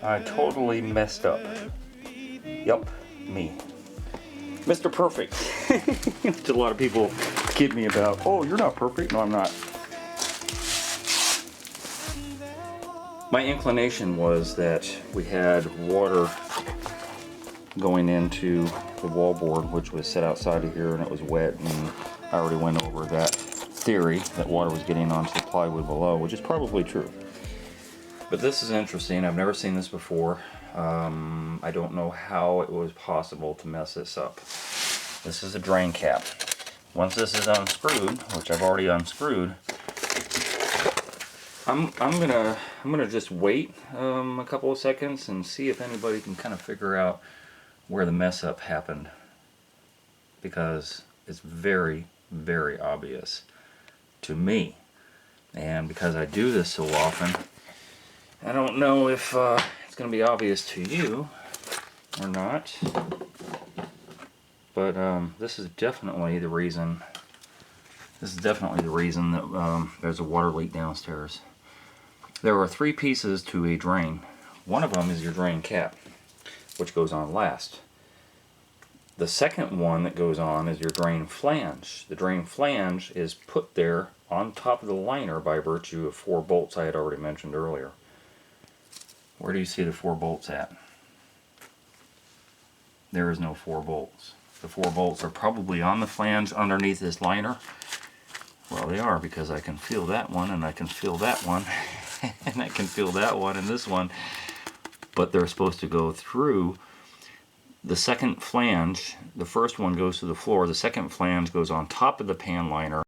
I totally messed up. Yup, me. Mr. Perfect. Which a lot of people kid me about. Oh, you're not perfect. No, I'm not. My inclination was that we had water going into the wallboard, which was set outside of here, and it was wet, and I already went over that theory that water was getting onto the plywood below, which is probably true. But this is interesting. I've never seen this before. I don't know how it was possible to mess this up. This is a drain cap. Once this is unscrewed, which I've already unscrewed, I'm gonna just wait a couple of seconds and see if anybody can kind of figure out where the mess up happened, because it's very, very obvious to me, and because I do this so often, I don't know if it's going to be obvious to you or not, but this is definitely the reason. This is definitely the reason that there's a water leak downstairs. There are three pieces to a drain. One of them is your drain cap, which goes on last. The second one that goes on is your drain flange. The drain flange is put there on top of the liner by virtue of 4 bolts I had already mentioned earlier. Where do you see the 4 bolts at? There is no 4 bolts. The 4 bolts are probably on the flange underneath this liner. Well, they are, because I can feel that one, and I can feel that one, and I can feel that one, and this one. But they're supposed to go through the second flange. The first one goes to the floor. The second flange goes on top of the pan liner.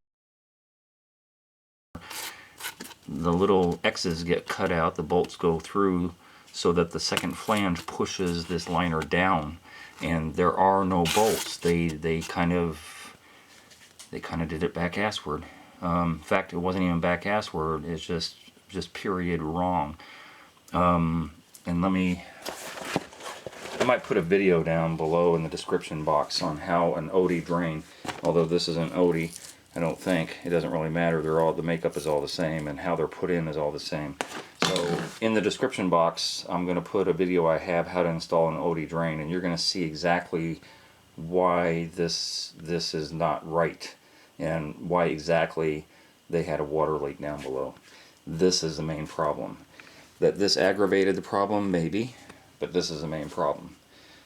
The little X's get cut out. The bolts go through so that the second flange pushes this liner down. And there are no bolts. They kind of did it back-assward. In fact, it wasn't even back-assward. It's just period wrong. And I might put a video down below in the description box on how an OD drain, although this is an OD, I don't think, it doesn't really matter, the makeup is all the same, and how they're put in is all the same. So in the description box, I'm going to put a video I have how to install an OD drain, and you're going to see exactly why this is not right, and why exactly they had a water leak down below. This is the main problem. That this aggravated the problem, maybe, but this is the main problem.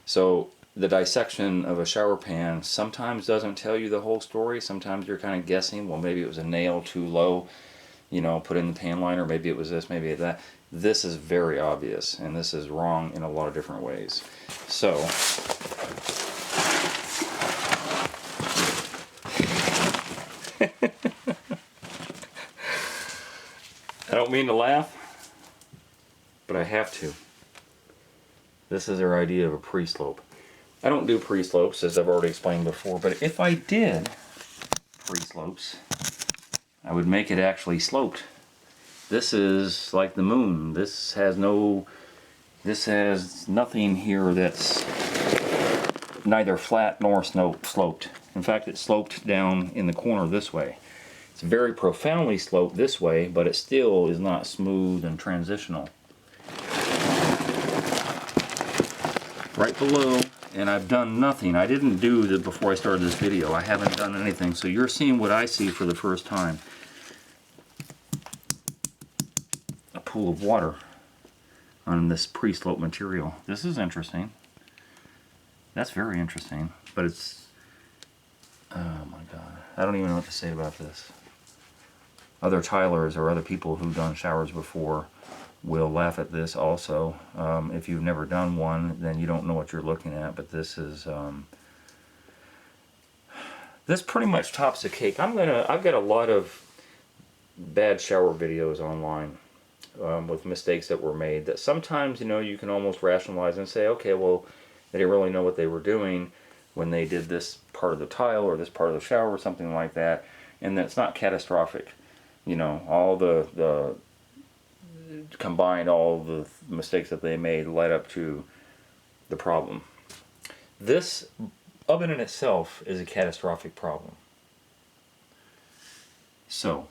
So the dissection of a shower pan sometimes doesn't tell you the whole story. Sometimes you're kind of guessing, well, maybe it was a nail too low, you know, put in the pan liner, maybe it was this, maybe that. This is very obvious, and this is wrong in a lot of different ways. So I don't mean to laugh, but I have to. This is their idea of a pre-slope. I don't do pre-slopes, as I've already explained before, but if I did pre-slopes, I would make it actually sloped. This is like the moon. This has nothing here that's neither flat nor sloped. In fact, it's sloped down in the corner this way. It's very profoundly sloped this way, but it still is not smooth and transitional. Right below, and I've done nothing. I didn't do that before I started this video. I haven't done anything, so you're seeing what I see for the first time. A pool of water on this pre-slope material. This is interesting. That's very interesting, but it's, oh my god, I don't even know what to say about this. Other tilers or other people who've done showers before will laugh at this also. If you've never done one, then you don't know what you're looking at, but this is this pretty much tops the cake. I've got a lot of bad shower videos online with mistakes that were made that sometimes, you know, you can almost rationalize and say, okay, well, they didn't really know what they were doing when they did this part of the tile or this part of the shower or something like that, and that's not catastrophic. You know, all the combined, all the mistakes that they made led up to the problem. This oven in itself is a catastrophic problem. So,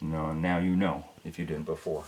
you know, now you know if you didn't before.